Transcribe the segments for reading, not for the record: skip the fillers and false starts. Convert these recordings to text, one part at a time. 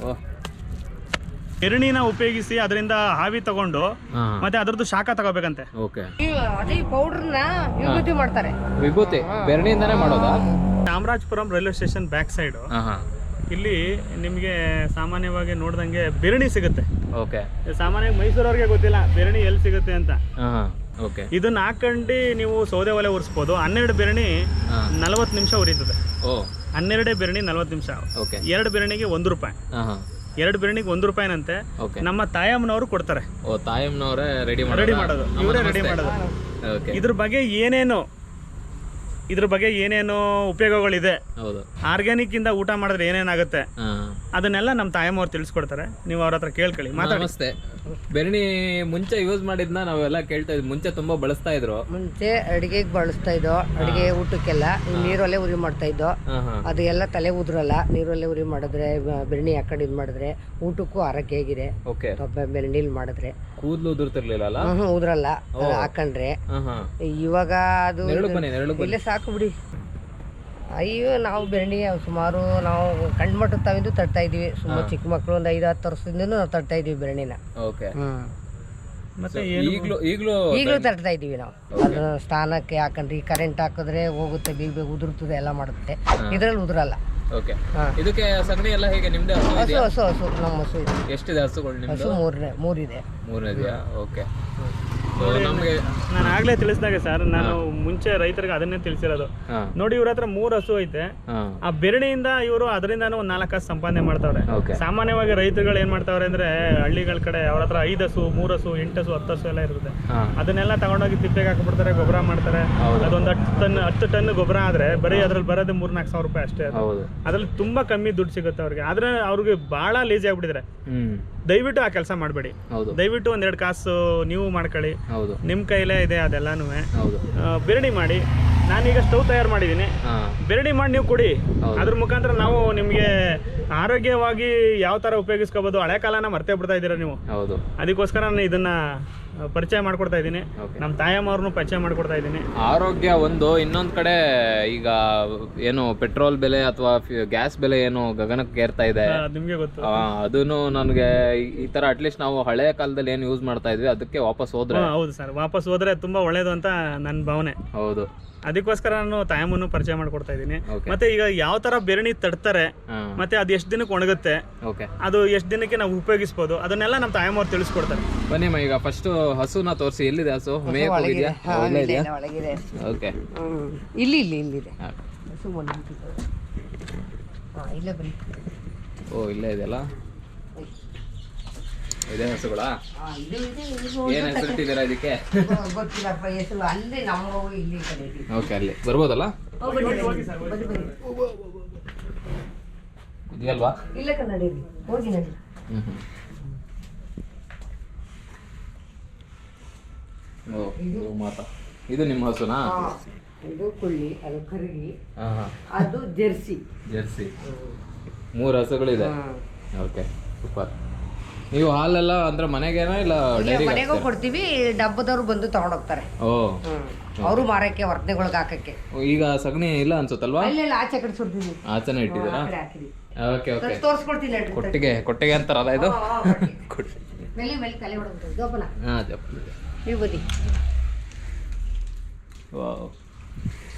ಓಹ್, ಬೆರಣಿನ ಉಪಯೋಗಿಸಿ ಅದರಿಂದ ಹಾವಿ ತಗೊಂಡು ಮತ್ತೆ ಅದರದ್ದು ಶಾಖ ತಗೋಬೇಕಂತೆ. ಓಕೆ. ಅದೇ ಪೌಡರ್ನ ವಿಭೂತಿ ಮಾಡ್ತಾರೆ. ವಿಭೂತಿ ಬೆರಣಿಯಿಂದಾನೇ ಮಾಡೋದಾ? Chamarajapuram railway station back side ಹಾಂ. ಇಲ್ಲಿ ನಿಮಗೆ ಸಾಮಾನ್ಯವಾಗಿ ನೋಡ್ದಂಗೆ ಬೆರಣಿ ಸಿಗುತ್ತೆ. ಓಕೆ. ಸಾಮಾನ್ಯವಾಗಿ ಮೈಸೂರವ್ರಿಗೆ ಗೊತ್ತಿಲ್ಲ ಬೆರಣಿ ಎಲ್ಲಿ ಸಿಗುತ್ತೆ ಅಂತ. ಹಾಂ. ಓಕೆ. ಇದನ್ನ ಹಾಕೊಂಡು ನೀವು ಸೌದೆ ಒಲೆ ಉರಿಸ್ಬೋದು. 12 ಬೆರಣಿ 40 ನಿಮಿಷ ಉರಿತದೆ. ಓ, 12 ಬೆರಣಿ 40 ನಿಮಿಷ. ಓಕೆ. 2 ಬೆರಣಿಗೆ 1 ರೂಪಾಯಿ. 2 ಬೆರಣಿಗೆ 1 ರೂಪಾಯಿನಂತೆ. ಓಕೆ. ನಮ್ಮ ತಾಯಮ್ಮನವರು ಕೊಡ್ತಾರೆ. ಓ, ತಾಯಮ್ಮನವರೇ ರೆಡಿ ಮಾಡೋದು, ಇವರೇ ರೆಡಿ ಮಾಡೋದು. ಓಕೆ. ಇದ್ರ ಬಗ್ಗೆ ಏನೇನು ಉಪಯೋಗಗಳಿದೆ, ಹೌದು, ಆರ್ಗ್ಯಾನಿಕ್ ಇಂದ ಊಟ ಮಾಡಿದ್ರೆ ಏನೇನಾಗುತ್ತೆ ಅದನ್ನೆಲ್ಲ ನಮ್ಮ ತಾಯಮ್ಮವ್ರು ತಿಳಿಸ್ಕೊಡ್ತಾರೆ. ನೀವು ಅವ್ರ ಹತ್ರ ಕೇಳ್ಕೊಳ್ಳಿ, ಮಾತಾಡಿ. ನಮಸ್ತೆ. ಬೆರಣಿ ಮುಂಚೆ ಯೂಸ್ ಮಾಡಿದ್ನ ನಾವೆಲ್ಲ ಕೇಳ್ತಾ ಇದ್ವಿ. ಮುಂಚೆ ತುಂಬಾ ಬಳಸ್ತಾ ಇದ್ರು. ಮುಂಚೆ ಅಡಿಗೆಗೆ ಬಳಸ್ತಾ ಇದ್ದೋ, ಅಡಿಗೆ ಊಟಕ್ಕೆಲ್ಲ ನೀರಲ್ಲೇ ಉರಿ ಮಾಡ್ತಾ ಇದ್ದೋ. ಅದು ಎಲ್ಲ ತಲೆ ಉದ್ರಲ್ಲ. ನೀರಲ್ಲೇ ಉರಿ ಮಾಡಿದ್ರೆ ಬೆರಣಿ ಹಾಕೊಂಡು ಇದು ಮಾಡಿದ್ರೆ ಊಟಕ್ಕೂ ಆರೋಗ್ಯ ಹೇಗಿದೆ. ಓಕೆ. ಬೆರಣಿಲಿ ಮಾಡಿದ್ರೆ ಕೂದಲು ಉದುರ್ತಿರ್ಲಿಲ್ಲ. ಉದ್ರಲ್ಲ ಹಾಕೊಂಡ್ರೆ. ಇವಾಗ ಅದು ಇಲ್ಲೇ ಸಾಕು ಬಿಡಿ. ಅಯ್ಯೋ, ನಾವು ಬೆರಣಿ ಸುಮಾರು ನಾವು ಕಂಡ್ಮಟ್ಟು ತಾವಿಂದು ತಡ್ತಾ ಇದೀವಿ. ಸುಮಾರು ಚಿಕ್ಕ ಮಕ್ಕಳು ಒಂದು 5-10 ವರ್ಷದಿಂದ ನಾವು ತಡ್ತಾ ಇದೀವಿ ಬೆರಣಿನ. ಓಕೆ. ಮತ್ತೆ ಈಗಲೂ ತಡ್ತಾ ಇದೀವಿ ನಾವು. ಅದು ಸ್ಥಾನಕ್ಕೆ ಹಾಕೊಂಡ್ರಿ ಕರೆಂಟ್ ಹಾಕಿದ್ರೆ ಹೋಗುತ್ತೆ, ಬೇಗ ಬೇಗ ಉದುರ್ತದೆ, ಎಲ್ಲ ಮಾಡುತ್ತೆ. ಇದ್ರಲ್ಲಿ ಉದುರಲ್ಲ. ಓಕೆ. ಇದಕ್ಕೆ ಸಗಣಿ ಎಲ್ಲ ಹೇಗೆ? ನಿಮ್ದೇ ಹಸು ನಮ್ಮ ಹಸು ಇದೆ. ಎಷ್ಟಿದೆ ಹಸುಗಳು ನಿಮ್ದು? ಹಸು ಮೂರಿದೆ. ಮೂರನೇದೆಯಾ? ಓಕೆ. ನಾನು ಆಗ್ಲೇ ತಿಳಿಸಿದಾಗ ಸರ್, ನಾನು ಮುಂಚೆ ರೈತರಿಗೆ ಅದನ್ನೇ ತಿಳಿಸಿರೋದು. ನೋಡಿ, ಇವ್ರ ಹತ್ರ 3 ಹಸು ಐತೆ. ಆ ಬೆರಣಿಯಿಂದ ಇವರು ಅದರಿಂದಾನು 4 ಕಾಸು ಸಂಪಾದನೆ ಮಾಡ್ತಾವ್ರೆ. ಸಾಮಾನ್ಯವಾಗಿ ರೈತರುಗಳು ಏನ್ ಮಾಡ್ತಾವ್ರೆ ಅಂದ್ರೆ, ಹಳ್ಳಿಗಳ ಕಡೆ ಅವ್ರ ಹತ್ರ 5 ಹಸು, 3 ಹಸು, 8 ಹಸು, 10 ಹಸು ಎಲ್ಲ ಇರುತ್ತೆ. ಅದನ್ನೆಲ್ಲ ತಗೊಂಡೋಗಿ ತಿಪ್ಪೆಗೆ ಹಾಕ್ಬಿಡ್ತಾರೆ, ಗೊಬ್ಬರ ಮಾಡ್ತಾರೆ. ಅದೊಂದು 10 ಟನ್ ಗೊಬ್ಬರ ಆದ್ರೆ ಬರೀ ಅದ್ರಲ್ಲಿ ಬರೋದು 3-4 ಸಾವಿರ ರೂಪಾಯಿ ಅಷ್ಟೇ. ಅದ್ರಲ್ಲಿ ತುಂಬಾ ಕಮ್ಮಿ ದುಡ್ಡು ಸಿಗುತ್ತೆ ಅವ್ರಿಗೆ. ಆದ್ರೆ ಅವ್ರಿಗೆ ಬಹಳ ಲೇಜಿ ಆಗ್ಬಿಟ್ಟಿದ್ರೆ. ದಯವಿಟ್ಟು ಆ ಕೆಲಸ ಮಾಡಬೇಡಿ. ದಯವಿಟ್ಟು 1-2 ಕಾಸು ನೀವು ಮಾಡ್ಕೊಳ್ಳಿ. ನಿಮ್ ಕೈಲೇ ಇದೆ ಅದೆಲ್ಲಾನು. ಬೆರಣಿ ಮಾಡಿ. ನಾನೀಗ ಸ್ಟವ್ ತಯಾರು ಮಾಡಿದ್ದೀನಿ. ಬೆರಣಿ ಮಾಡಿ ನೀವು ಕೊಡಿ. ಅದ್ರ ಮುಖಾಂತರ ನಾವು ನಿಮ್ಗೆ ಆರೋಗ್ಯವಾಗಿ ಯಾವ ತರ ಉಪಯೋಗಿಸ್ಕೋಬಹುದು. ಹಳೆ ಕಾಲನ ಮರ್ತೇ ಬಿಡ್ತಾ ಇದ್ದೀರಾ ನೀವು. ಅದಕ್ಕೋಸ್ಕರ ನಾನು ಇದನ್ನ ಪರಿಚಯ ಮಾಡ್ಕೊಡ್ತಾ ಇದ್ದೀನಿ. ನಮ್ಮ ತಾಯಮ್ಮವ್ರನ್ನು ಪರಿಚಯ ಮಾಡ್ಕೊಡ್ತಾ ಇದ್ದೀನಿ. ಆರೋಗ್ಯ ಒಂದು. ಇನ್ನೊಂದ್ ಕಡೆ ಈಗ ಏನು ಪೆಟ್ರೋಲ್ ಬೆಲೆ ಅಥವಾ ಗ್ಯಾಸ್ ಬೆಲೆ ಏನು ಗಗನಕ್ಕೆ ಏರ್ತಾ ಇದೆ, ನಿಮ್ಗೆ ಗೊತ್ತು. ಅದನ್ನು ನನಗೆ ಈ ತರ ಅಟ್ಲೀಸ್ಟ್ ನಾವು ಹಳೆ ಕಾಲದಲ್ಲಿ ಏನು ಯೂಸ್ ಮಾಡ್ತಾ ಇದ್ವಿ ಅದಕ್ಕೆ ವಾಪಸ್ ಹೋದ್ರೆ. ಹೌದು ಸರ್, ವಾಪಸ್ ಹೋದ್ರೆ ತುಂಬಾ ಒಳ್ಳೇದು ಅಂತ ನನ್ನ ಭಾವನೆ. ಹೌದು. ಅದಕ್ಕೋಸ್ಕರ ನಾನು ತಾಯಮ್ಮನ್ನು ಪರಿಚಯ ಮಾಡ್ಕೊಡ್ತಾ ಇದ್ದೀನಿ. ಮತ್ತೆ ಈಗ ಯಾವ ತರ ಬೆರಣಿ ತಡ್ತಾರೆ, ಮತ್ತೆ ಅದು ಎಷ್ಟು ದಿನಕ್ಕೆ ಒಣಗುತ್ತೆ, ಅದು ಎಷ್ಟು ದಿನಕ್ಕೆ ನಾವು ಉಪಯೋಗಿಸಬಹುದು, ಅದನ್ನೆಲ್ಲ ನಮ್ಮ ತಾಯಮ್ಮವ್ರು ತಿಳಿಸ್ಕೊಡ್ತಾರೆ. ಬನ್ನಿ ಈಗ ಫಸ್ಟ್ ಹಸುನ ತೋರಿಸಿ. ಎಲ್ಲಿದೆ ಹಸು? ಮೇಯಕ್ಕೆ ಹೋಗಿದ್ಯಾ? ಓಕೆ. ಇಲ್ಲಿದೆ ಹಸು. ಇಲ್ಲೇ ಬನ್ನಿ. ಓ, ಇಲ್ಲೇ ಇದೆಯಲ್ಲ. ಇದೇ ಹಸುಗಳಾ? ಏನ್ ಹೆಸರಿಟ್ಟಿದ್ದೀರಾ ಇದಕ್ಕೆ? ಗೊತ್ತಿಲ್ಲಪ್ಪ ಹೆಸರು. ಅಲ್ಲಿ ನಮ್ಮ ಇಲ್ಲಿ ಕಡೆ. ಓಕೆ, ಅಲ್ಲಿ ಬರ್ಬೋದಲ್ಲ? ಇದೆಯಲ್ವಾ? ಇಲ್ಲ ಕನ್ನಡಿ ಹೋಗಿ ನಡಿ. ಮಾತಾ. ಇದು ನಿಮ್ಮ ಹಸುನಾ? ಇದು ಕುಳ್ಳಿ, ಅದು ಕರಗಿ, ಅದು ಜೆರ್ಸಿ. 3 ಹಸುಗಳಿದೆ. Okay, super. ನೀವು ಹಾಲೆಲ್ಲ ಅಂದ್ರೆ ಮನೆಗೇನಾ ಇಲ್ಲ ಮನೆಗೂ ಕೊಡ್ತೀವಿ. ಡಬ್ಬದವ್ರು ಬಂದು ತಗೊಂಡೋಗ್ತಾರೆ. ಅವರು ಮಾರಕ್ಕೆ, ವರ್ತನೆಗಳಿಗೆ ಹಾಕಕ್ಕೆ. ಈಗ ಸಗಣಿ ಇಲ್ಲ ಅನ್ಸುತ್ತಲ್ವಾ? ಇಲ್ಲ, ಆಚೆ ಕಡೆ ಸುಡ್ತೀವಿ. ಆಚೆನೆ ಇಟ್ಟಿದ್ದೀರಾ? Okay okay. ತೋರಿಸ್ಕೊಡ್ತೀನಿ. ಕೊಟ್ಟಿಗೆ ಅಂತಾರಲ್ಲ ಇದು. ಮೇಲೆ ತಲೆ ಹೊಡೆದು ಜೋಪನ. ನೀವು ಬನ್ನಿ. ವಾವ್,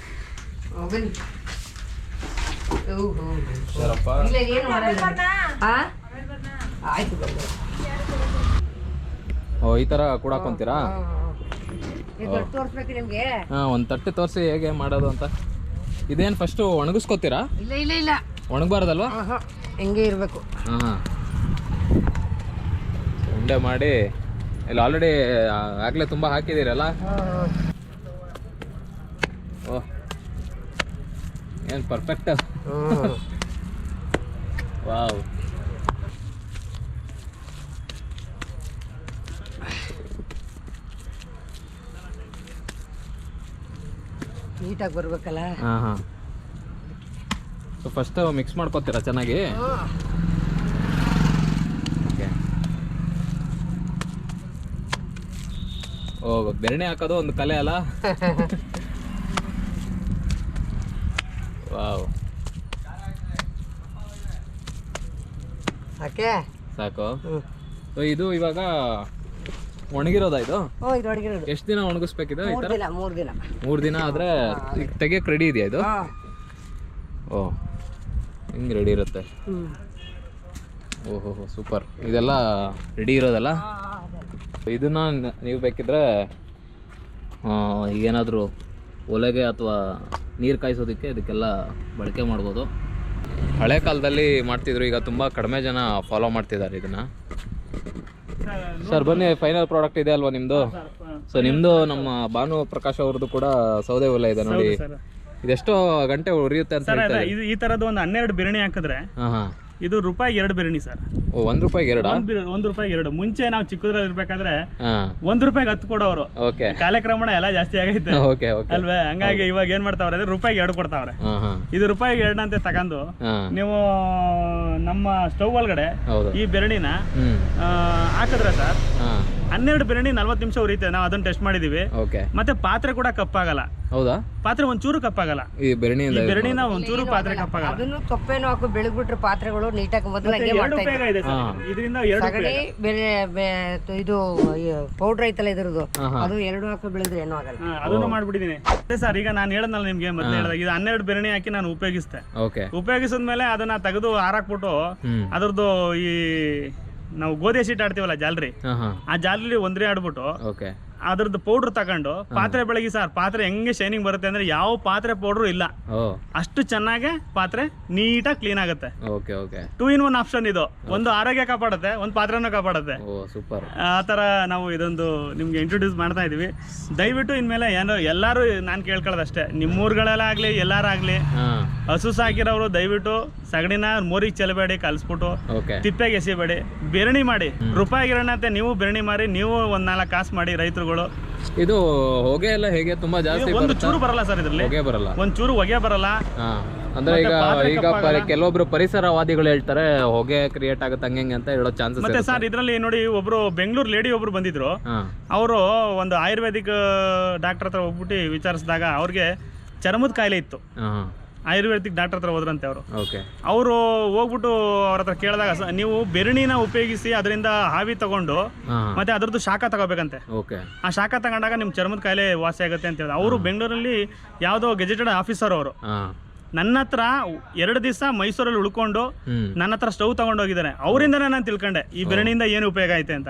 ಬನ್ನಿ. ಸರಪ್ಪ. ಇಲ್ಲ, ಏನು ಮಾಡಲ್ಲ. ಆಯ್ತು. ಓ, ಈ ತರ ಕೂಡ ಹಾಕೊಂತೀರಾ? ತೋರಿಸ್ಬೇಕು ನಿಮ್ಗೆ. ಒಂದು ತಟ್ಟೆ ತೋರಿಸಿ ಹೇಗೆ ಮಾಡೋದು ಅಂತ. ಇದೇನು ಫಸ್ಟ್ ಒಣಗಿಸ್ಕೋತೀರಾ? ಇಲ್ಲ, ಒಣಗಬಾರ್ದಲ್ವಾ? ಹಿಂಗೆ ಇರಬೇಕು. ಉಂಡೆ ಮಾಡಿ ಇಲ್ಲಿ ಆಲ್ರೆಡಿ ಆಗಲೇ ತುಂಬ ಹಾಕಿದ್ದೀರಲ್ಲ. ಓಹ್, ಏನು ಪರ್ಫೆಕ್ಟ್. ವಾವ್. ನೀಟಾಗಿ ಬರ್ಬೇಕಲ್ಲ. ಸೊ ಫಸ್ಟ್ ಮಿಕ್ಸ್ ಮಾಡ್ಕೊತೀರಾ ಚೆನ್ನಾಗಿ? ಓಕೆ. ಓ, ಬೆರಣೆ ಹಾಕೋದು ಒಂದು ಕಲೆ ಅಲ್ಲ. ವಾವ್. ಓಕೆ ಸಾಕು. ಸೊ ಇದು ಇವಾಗ ಒಣಗಿರೋದಾ ಇದು? ಇದು ಅಡಿಗೆ ಎಷ್ಟು ದಿನ ಒಣಗಿಸ್ಬೇಕಿದೆ? ಈ ಥರ 3 ದಿನ 3 ದಿನ ಆದರೆ ಈಗ ತೆಗಿಯಕ್ಕೆ ರೆಡಿ ಇದೆಯಾ ಇದು? ಓ ಹಿಂಗೆ ರೆಡಿ ಇರುತ್ತೆ. ಓಹೋ ಸೂಪರ್. ಇದೆಲ್ಲ ರೆಡಿ ಇರೋದಲ್ಲ? ಇದನ್ನು ನೀವು ಬೇಕಿದ್ರೆ ಏನಾದರೂ ಒಲೆಗೆ ಅಥವಾ ನೀರು ಕಾಯಿಸೋದಕ್ಕೆ ಇದಕ್ಕೆಲ್ಲ ಬಳಕೆ ಮಾಡ್ಬೋದು. ಹಳೆ ಕಾಲದಲ್ಲಿ ಮಾಡ್ತಿದ್ರು, ಈಗ ತುಂಬ ಕಡಿಮೆ ಜನ ಫಾಲೋ ಮಾಡ್ತಿದ್ದಾರೆ ಇದನ್ನು. ಸರ್ ಬನ್ನಿ, ಫೈನಲ್ ಪ್ರಾಡಕ್ಟ್ ಇದೆ ಅಲ್ವಾ ನಿಮ್ಮದು? ಸೊ ನಿಮ್ಮದು ನಮ್ಮ ಭಾನು ಪ್ರಕಾಶ್ ಅವ್ರದ್ದು ಕೂಡ ಸೌದೆ ಒಲೆ ಇದೆ ನೋಡಿ. ಇದೆಷ್ಟೋ ಗಂಟೆ ಉರಿಯುತ್ತೆ ಅಂತ ಹೇಳ್ತಾರೆ. ಈ ಥರದ್ದು ಒಂದು 12 ಬಿರಣಿ ಹಾಕಿದ್ರೆ ಇದು ರೂಪಾಯಿ 2 ಬಿರಣಿ ಸರ್. ಓ, 1 ರೂಪಾಯಿಗೆ 2? 1 ರೂಪಾಯಿ 2. ಮುಂಚೆ ನಾವು ಚಿಕ್ಕದ್ರಲ್ಲಿ ಇರ್ಬೇಕಾದ್ರೆ 1 ರೂಪಾಯಿಗೆ 10 ಕೊಡೋರು. ಓಕೆ. ಕಾಲಕ್ರಮಣ ಎಲ್ಲ ಜಾಸ್ತಿ ಆಗೈತೆ ಓಕೆ ಓಕೆ ಅಲ್ವೇ? ಹಂಗಾಗಿ ಇವಾಗ ಏನ್ ಮಾಡ್ತಾವ್ರೆ ಅಂದ್ರೆ ರೂಪಾಯಿಗೆ 2 ಕೊಡ್ತಾವ್ರೆ. ಇದು ರೂಪಾಯಿಗೆ 2 ಅಂತ ತಗೊಂಡು ನೀವು ನಮ್ಮ ಸ್ಟವ್ ಒಳಗಡೆ ಈ ಬೆರಣಿನ ಹಾಕಿದ್ರೆ ಸರ್ 12 ಬೆರಣಿ 40 ನಿಮಿಷ ಉರಿಯುತ್ತೆ. ನಾವು ಅದನ್ನ ಟೆಸ್ಟ್ ಮಾಡಿದೀವಿ. ಮತ್ತೆ ಪಾತ್ರೆ ಕೂಡ ಕಪ್ಪಾಗಲ್ಲ. ಹೌದಾ? ಪಾತ್ರೆ ಒಂಚೂರು ಕಪ್ಪಾಗಲ್ಲ. ಈ ಬೆರಣಿನ ಒಂಚೂರು ಪಾತ್ರೆ ಕಪ್ಪಾಗಲ್ಲ. ಅದನ್ನು ತೊಪ್ಪೇನು ಹಾಕಿ ಬೆಳಗ್ಬಿಟ್ರೆ ಪಾತ್ರೆಗಳು ನೀಟಾಗಿ ಮೊದಲಾಗೆ ಮಾಡ್ತಾ ಇದ್ದಾರೆ. ಇದರಿಂದ ಸಗಣಿ ಇದು ಪೌಡರ್ ಐತಲ್ಲ ಇದ್ರದ್ದು, ಅದು 2 ಹಾಕಿ ಬೆಳೆದ್ರೆ ಏನೂ ಆಗಲ್ಲ. ಅದನ್ನು ಮಾಡ್ಬಿಟ್ಟಿದೀನಿ. ಅದೇ ಸರ್, ಈಗ ನಾನು ಹೇಳದ್ನಲ್ಲ ನಿಮ್ಗೆ ಮೊದಲು ಹೇಳಿದಾಗ ಇದು 12 ಬೆರಣಿ ಹಾಕಿ ನಾನು ಉಪಯೋಗಿಸಿದೆ. ಉಪಯೋಗಿಸಿದ್ಮೇಲೆ ಅದನ್ನ ತೆಗೆದು ಹಾರಾಕ್ಬಿಟ್ಟು ಅದ್ರದ್ದು ಈ ನಾವು ಗೋಧಿ ಹಸಿಟ್ಟು ಆಡ್ತೀವಲ್ಲ ಜಾಲ್ರಿ, ಆ ಜಾಲ್ರಿ ಒಂದ್ರಿ ಆಡ್ಬಿಟ್ಟು ಅದ್ರದ್ದು ಪೌಡರ್ ತಗೊಂಡು ಪಾತ್ರೆ ಬೆಳಗಿ ಸರ್, ಪಾತ್ರೆ ಹೆಂಗೆ ಶೈನಿಂಗ್ ಬರುತ್ತೆ ಅಂದ್ರೆ ಯಾವ ಪಾತ್ರೆ ಪೌಡರ್ ಇಲ್ಲ, ಅಷ್ಟು ಚೆನ್ನಾಗಿ ಪಾತ್ರೆ ನೀಟಾಗಿ ಕ್ಲೀನ್ ಆಗುತ್ತೆ. 2 in 1 ಆಪ್ಷನ್ ಇದು. ಒಂದು ಆರೋಗ್ಯ ಕಾಪಾಡುತ್ತೆ, ಒಂದು ಪಾತ್ರೆನೂ ಕಾಪಾಡುತ್ತೆ. ಆ ತರ ನಾವು ಇದೊಂದು ನಿಮ್ಗೆ ಇಂಟ್ರೊಡ್ಯೂಸ್ ಮಾಡ್ತಾ ಇದೀವಿ. ದಯವಿಟ್ಟು ಇನ್ಮೇಲೆ ಏನೋ ಎಲ್ಲಾರು ನಾನು ಕೇಳ್ಕೊಳ್ಳೋದಷ್ಟೇ, ನಿಮ್ಮೂರ್ಗಳಲ್ಲಾಗ್ಲಿ ಎಲ್ಲಾರಾಗ್ಲಿ ಹಸು ಸಾಕಿರೋರು ದಯವಿಟ್ಟು ಸಗಣಿನ ಮೋರಿಗೆ ಚೆಲ್ಲಬೇಡಿ, ಕಲ್ಸ್ಬಿಟ್ಟು ತಿಪ್ಪೆಗೆ ಎಸಿಬೇಡಿ, ಬೆರಣಿ ಮಾಡಿ. ರೂಪಾಯಿ ಗಿರಣತೆ ನೀವು ಬೆರಣಿ ಮಾರಿ, ನೀವು 1-4 ಕಾಸು ಮಾಡಿ ರೈತರುಗಳು. ಇದು ಹೊಗೆ ಎಲ್ಲ ಹೇಗೆ ತುಂಬಾ ಜಾಸ್ತಿ ಒಂದು ಚೂರು ಬರಲ್ಲ ಸರ್, ಇದ್ರಲ್ಲಿ ಹೊಗೆ ಬರಲ್ಲ, ಒಂಚೂರು ಹೊಗೆ ಬರಲ್ಲ. ಅಂದ್ರೆ ಈಗ ಕೆಲವೊಬ್ರು ಪರಿಸರವಾದಿಗಳು ಹೇಳ್ತಾರೆ ಹೊಗೆ ಕ್ರಿಯೇಟ್ ಆಗುತ್ತೆ ಹಂಗೆ ಅಂತ ಹೇಳೋ ಚಾನ್ಸಸ್. ಮತ್ತೆ ಸರ್ ಇದ್ರಲ್ಲಿ ನೋಡಿ, ಒಬ್ರು ಬೆಂಗಳೂರು ಲೇಡಿ ಒಬ್ರು ಬಂದಿದ್ರು. ಅವರು ಒಂದು ಆಯುರ್ವೇದಿಕ್ ಡಾಕ್ಟರ್ ಹತ್ರ ಹೋಗ್ಬಿಟ್ಟು ವಿಚಾರಿಸಿದಾಗ ಅವ್ರಿಗೆ ಚರ್ಮದ ಕಾಯಿಲೆ ಇತ್ತು. ಆಯುರ್ವೇದಿಕ್ ಡಾಕ್ಟರ್ ಹತ್ರ ಹೋದ್ರಂತೆ ಅವರು ಹೋಗ್ಬಿಟ್ಟು ಅವ್ರ ಹತ್ರ ಕೇಳಿದಾಗ, ನೀವು ಬೆರಣಿನ ಉಪಯೋಗಿಸಿ ಅದರಿಂದ ಹಾವಿ ತಗೊಂಡು ಮತ್ತೆ ಅದ್ರದ್ದು ಶಾಖ ತಗೋಬೇಕಂತೆ. ಆ ಶಾಖ ತಗೊಂಡಾಗ ನಿಮ್ ಚರ್ಮದ ಕಾಯಿಲೆ ವಾಸಿ ಆಗುತ್ತೆ ಅಂತ ಹೇಳಿದ. ಅವರು ಬೆಂಗಳೂರಲ್ಲಿ ಯಾವ್ದೋ ಗೆಜೆಟೆಡ್ ಆಫೀಸರ್ ಅವರು. ನನ್ನ ಹತ್ರ 2 ದಿವಸ ಮೈಸೂರಲ್ಲಿ ಉಳ್ಕೊಂಡು ನನ್ನ ಹತ್ರ ಸ್ಟವ್ ತಗೊಂಡೋಗಿದ್ದಾರೆ. ಅವರಿಂದನೇ ನಾನು ತಿಳ್ಕೊಂಡೆ ಈ ಬೆರಣಿಯಿಂದ ಏನು ಉಪಯೋಗ ಐತೆ ಅಂತ.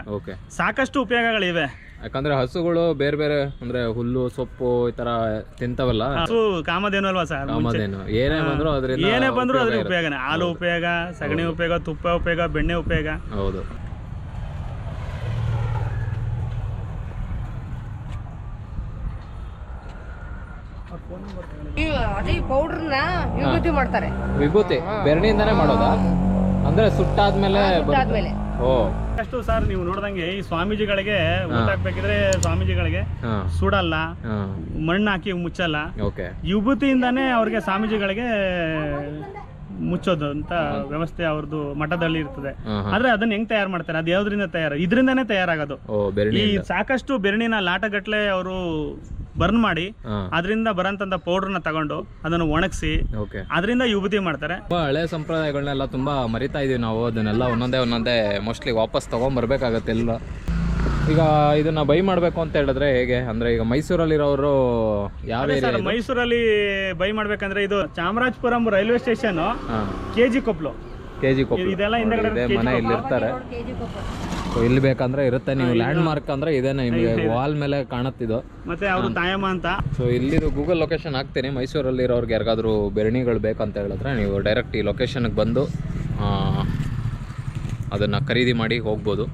ಸಾಕಷ್ಟು ಉಪಯೋಗಗಳಿವೆ. ಯಾಕಂದ್ರೆ ಹಸುಗಳು ಬೇರೆ ಬೇರೆ ಅಂದ್ರೆ ಹುಲ್ಲು ಸೊಪ್ಪು ಈ ತರ ತಿಂತವಲ್ಲ, ಹಸು ಕಾಮಧೇನು ಅಲ್ವಾ ಸರ್? ಏನೇ ಬಂದ್ರು ಅದ್ರ ಉಪಯೋಗನೇ. ಹಾಲು ಉಪಯೋಗ, ಸಗಣಿ ಉಪಯೋಗ, ತುಪ್ಪ ಉಪಯೋಗ, ಬೆಣ್ಣೆ ಉಪಯೋಗ. ಹೌದು. ಅದೇ ಪೌಡರ್ನ ವಿಭೂತಿ ಮಾಡ್ತಾರೆ. ವಿಭೂತಿ ಬೆರಣಿಯಿಂದಾನೇ ಮಾಡೋದಾ? ಅಂದ್ರೆ ಸುಟ್ಟಾದ್ಮೇಲೆ? ಅಷ್ಟು ಸರ್, ನೀವು ನೋಡ್ದಂಗೆ ಈ ಸ್ವಾಮೀಜಿಗಳಿಗೆ ಊಟ ಹಾಕ್ಬೇಕಿದ್ರೆ ಸ್ವಾಮೀಜಿಗಳಿಗೆ ಸುಡಲ್ಲ, ಮಣ್ಣು ಹಾಕಿ ಮುಚ್ಚಲ್ಲ. ವಿಭೂತಿಯಿಂದಾನೇ ಅವ್ರಿಗೆ ಸ್ವಾಮೀಜಿಗಳಿಗೆ ಮುಚ್ಚೋದು ಅಂತ ವ್ಯವಸ್ಥೆ ಅವ್ರದ್ದು ಮಠದಲ್ಲಿ ಇರ್ತದೆ. ಆದ್ರೆ ಅದನ್ನ ಹೆಂಗ್ ತಯಾರು ಮಾಡ್ತಾರೆ? ಅದು ಯಾವ್ದ್ರಿಂದ ಇದರಿಂದಾನೇ ತಯಾರಾಗೋದು. ಈ ಸಾಕಷ್ಟು ಬೆರಣಿನ ಲಾಟಗಟ್ಲೆ ಅವರು ಬರ್ನ್ ಮಾಡಿ ಅದರಿಂದ ಬರಂತ ಪೌಡರ್ನ ತಗೊಂಡು ಅದನ್ನು ಒಣಗಿಸಿ ಅದರಿಂದ ವಿಭೂತಿ ಮಾಡ್ತಾರೆ. ಹಳೆ ಸಂಪ್ರದಾಯಗಳನ್ನೆಲ್ಲ ತುಂಬಾ ಮರಿತಾ ಇದೀವಿ ನಾವು. ಅದನ್ನೆಲ್ಲ ಒಂದೊಂದೇ ಮೋಸ್ಟ್ಲಿ ವಾಪಸ್ ತಗೊಂಡ್ಬರ್ಬೇಕಾಗತ್ತೆ ಎಲ್ಲ. ಈಗ ಇದನ್ನ ಬೈ ಮಾಡ್ಬೇಕು ಅಂತ ಹೇಳಿದ್ರೆ ಹೇಗೆ? ಅಂದ್ರೆ ಈಗ ಮೈಸೂರಲ್ಲಿರೋರು ಯಾವ ಏರಿಯಾ? ಮೈಸೂರಲ್ಲಿ ಬೈ ಮಾಡ್ಬೇಕಂದ್ರೆ ಇದು ಚಾಮರಾಜಪುರಂ ರೈಲ್ವೆ ಸ್ಟೇಷನ್, KG ಕೊಪ್ಪಲು ಇದೆಲ್ಲ ಮನೆ ಇಲ್ಲಿ ಇರ್ತಾರೆ. ಇಲ್ಲಿ ಬೇಕಂದ್ರೆ ಇರುತ್ತೆ. ನೀವು ಲ್ಯಾಂಡ್ ಮಾರ್ಕ್ ಅಂದ್ರೆ ಇದೇನೆ, ನಿಮಗೆ ವಾಲ್ ಮೇಲೆ ಕಾಣುತ್ತಿದ್ದು. ಮತ್ತೆ ಅವರು ತಾಯಮ್ಮ ಅಂತ. ಸೊ ಇಲ್ಲಿ ಗೂಗಲ್ ಲೊಕೇಶನ್ ಹಾಕ್ತೀನಿ. ಮೈಸೂರಲ್ಲಿ ಇರೋರ್ಗೆ ಯಾರಿಗಾದ್ರೂ ಬೆರಣಿಗಳು ಬೇಕಂತ ಹೇಳಿದ್ರೆ ನೀವು ಡೈರೆಕ್ಟ್ ಈ ಲೊಕೇಶನ್ಗೆ ಬಂದು ಅದನ್ನು ಖರೀದಿ ಮಾಡಿ ಹೋಗ್ಬೋದು.